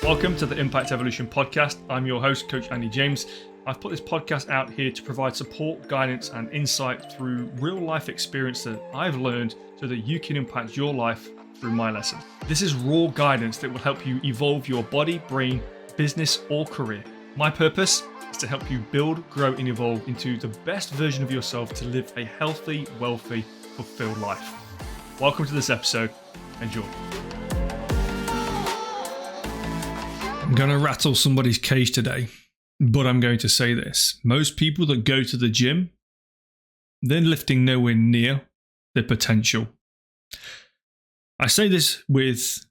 Welcome to the Impact Evolution podcast. I'm your host, Coach Andy James. I've put this podcast out here to provide support, guidance, and insight through real life experience that I've learned so that you can impact your life through my lessons. This is raw guidance that will help you evolve your body, brain, business, or career. My purpose is to help you build, grow, and evolve into the best version of yourself to live a healthy, wealthy, fulfilled life. Welcome to this episode. Enjoy. I'm going to rattle somebody's cage today, but I'm going to say this. Most people that go to the gym, they're lifting nowhere near their potential. I say this with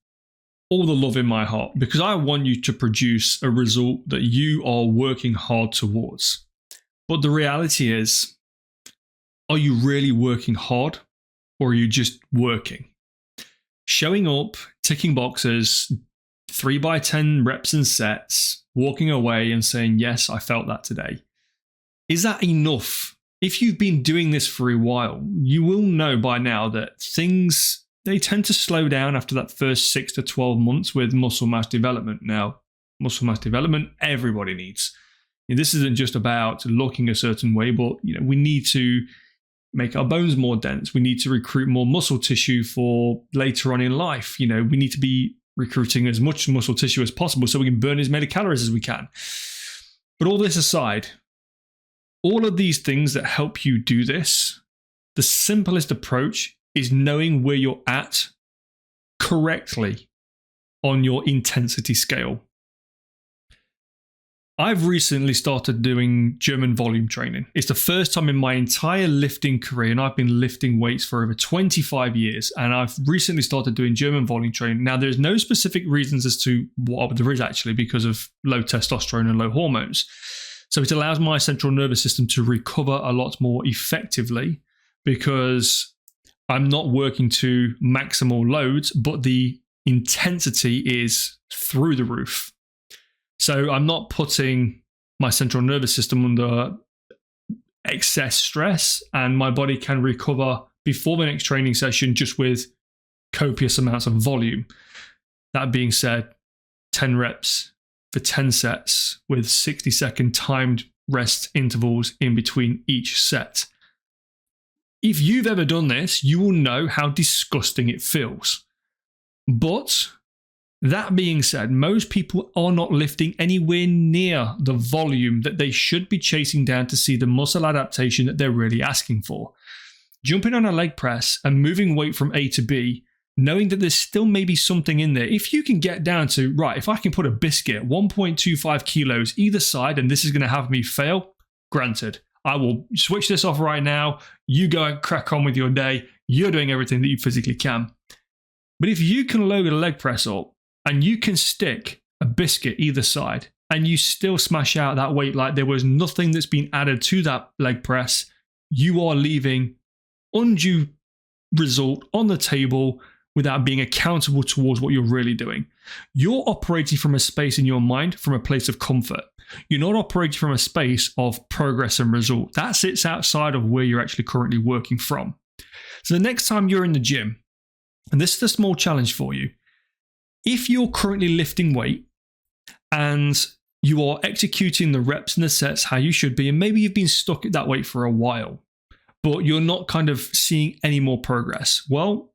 all the love in my heart because I want you to produce a result that you are working hard towards. But the reality is, are you really working hard or are you just working? Showing up, ticking boxes, 3x10 reps and sets, walking away and saying, yes, I felt that today. Is that enough? If you've been doing this for a while, you will know by now that things, they tend to slow down after that first 6 to 12 months with muscle mass development. Now, muscle mass development, everybody needs. This isn't just about looking a certain way, but we need to make our bones more dense. We need to recruit more muscle tissue for later on in life. We need to be recruiting as much muscle tissue as possible so we can burn as many calories as we can. But all this aside, all of these things that help you do this, the simplest approach is knowing where you're at correctly on your intensity scale. I've recently started doing German volume training. It's the first time in my entire lifting career, and I've been lifting weights for over 25 years, and I've recently started doing German volume training. Now, there's no specific reasons as to what there is actually because of low testosterone and low hormones. So it allows my central nervous system to recover a lot more effectively because I'm not working to maximal loads, but the intensity is through the roof. So I'm not putting my central nervous system under excess stress, and my body can recover before the next training session just with copious amounts of volume. That being said, 10 reps for 10 sets with 60-second timed rest intervals in between each set. If you've ever done this, you will know how disgusting it feels. But that being said, most people are not lifting anywhere near the volume that they should be chasing down to see the muscle adaptation that they're really asking for. Jumping on a leg press and moving weight from A to B, knowing that there's still maybe something in there. If you can get down to, right, if I can put a biscuit, 1.25 kilos either side, and this is going to have me fail, granted, I will switch this off right now. You go and crack on with your day. You're doing everything that you physically can. But if you can load a leg press up, and you can stick a biscuit either side and you still smash out that weight like there was nothing that's been added to that leg press, you are leaving undue result on the table without being accountable towards what you're really doing. You're operating from a space in your mind, from a place of comfort. You're not operating from a space of progress and result. That sits outside of where you're actually currently working from. So the next time you're in the gym, and this is a small challenge for you, if you're currently lifting weight and you are executing the reps and the sets how you should be, and maybe you've been stuck at that weight for a while, but you're not kind of seeing any more progress, well,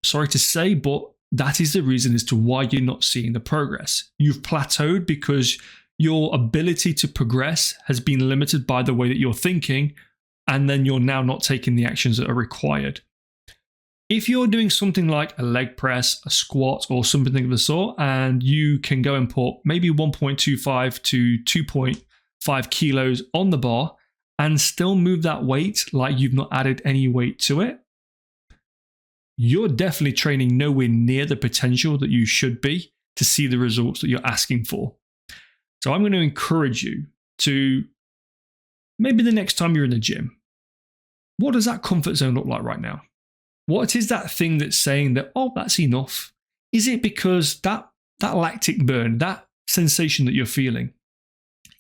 sorry to say, but that is the reason as to why you're not seeing the progress. You've plateaued because your ability to progress has been limited by the way that you're thinking, and then you're now not taking the actions that are required. If you're doing something like a leg press, a squat, or something of the sort, and you can go and put maybe 1.25 to 2.5 kilos on the bar and still move that weight like you've not added any weight to it, you're definitely training nowhere near the potential that you should be to see the results that you're asking for. So I'm going to encourage you to, maybe the next time you're in the gym, what does that comfort zone look like right now? What is that thing that's saying that, oh, that's enough? Is it because that lactic burn, that sensation that you're feeling,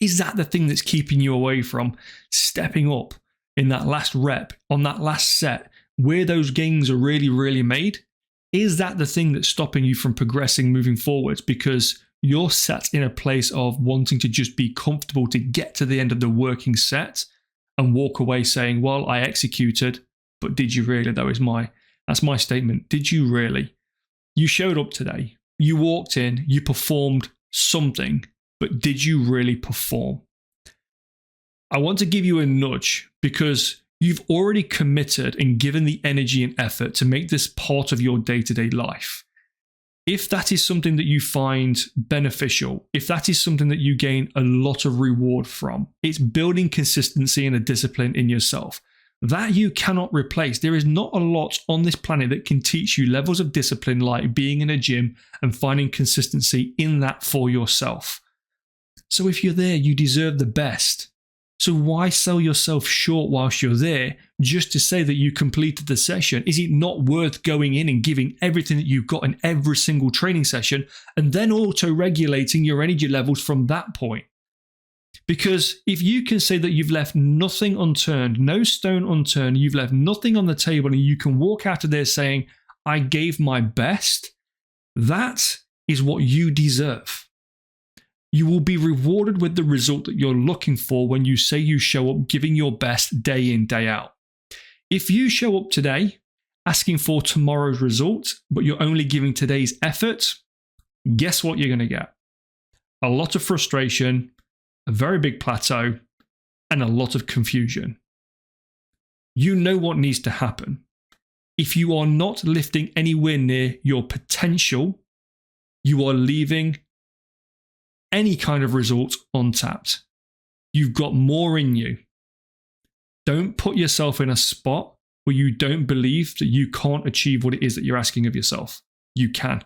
is that the thing that's keeping you away from stepping up in that last rep, on that last set, where those gains are really, really made? Is that the thing that's stopping you from progressing, moving forwards because you're sat in a place of wanting to just be comfortable to get to the end of the working set and walk away saying, well, I executed, but did you really? That's my statement. Did you really? You showed up today. You walked in, you performed something, but did you really perform? I want to give you a nudge because you've already committed and given the energy and effort to make this part of your day-to-day life. If that is something that you find beneficial, if that is something that you gain a lot of reward from, it's building consistency and a discipline in yourself. That you cannot replace. There is not a lot on this planet that can teach you levels of discipline like being in a gym and finding consistency in that for yourself. So if you're there, you deserve the best. So why sell yourself short whilst you're there just to say that you completed the session? Is it not worth going in and giving everything that you've got in every single training session and then auto-regulating your energy levels from that point? Because if you can say that you've left nothing unturned, no stone unturned, you've left nothing on the table, and you can walk out of there saying, I gave my best, that is what you deserve. You will be rewarded with the result that you're looking for when you say you show up giving your best day in, day out. If you show up today asking for tomorrow's result, but you're only giving today's effort, guess what you're going to get? A lot of frustration, a very big plateau, and a lot of confusion. You know what needs to happen. If you are not lifting anywhere near your potential, you are leaving any kind of result untapped. You've got more in you. Don't put yourself in a spot where you don't believe that you can't achieve what it is that you're asking of yourself. You can.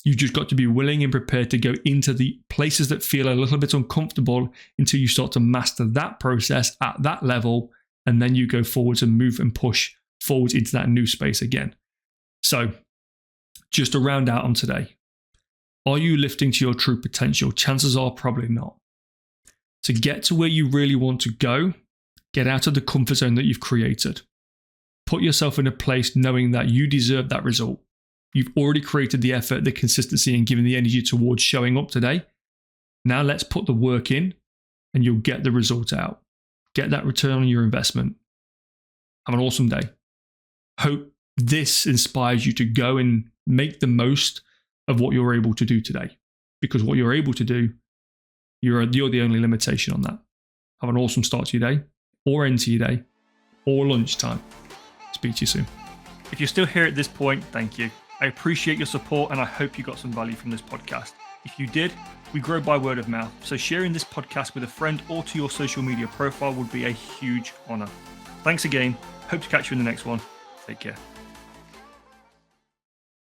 You just got to be willing and prepared to go into the places that feel a little bit uncomfortable until you start to master that process at that level, and then you go forwards and move and push forwards into that new space again. So, just to round out on today, are you lifting to your true potential? Chances are probably not. To get to where you really want to go, get out of the comfort zone that you've created. Put yourself in a place knowing that you deserve that result. You've already created the effort, the consistency, and given the energy towards showing up today. Now let's put the work in and you'll get the result out. Get that return on your investment. Have an awesome day. Hope this inspires you to go and make the most of what you're able to do today. Because what you're able to do, you're the only limitation on that. Have an awesome start to your day, or end to your day, or lunchtime. Speak to you soon. If you're still here at this point, thank you. I appreciate your support and I hope you got some value from this podcast. If you did, we grow by word of mouth, so sharing this podcast with a friend or to your social media profile would be a huge honor. Thanks again. Hope to catch you in the next one. Take care.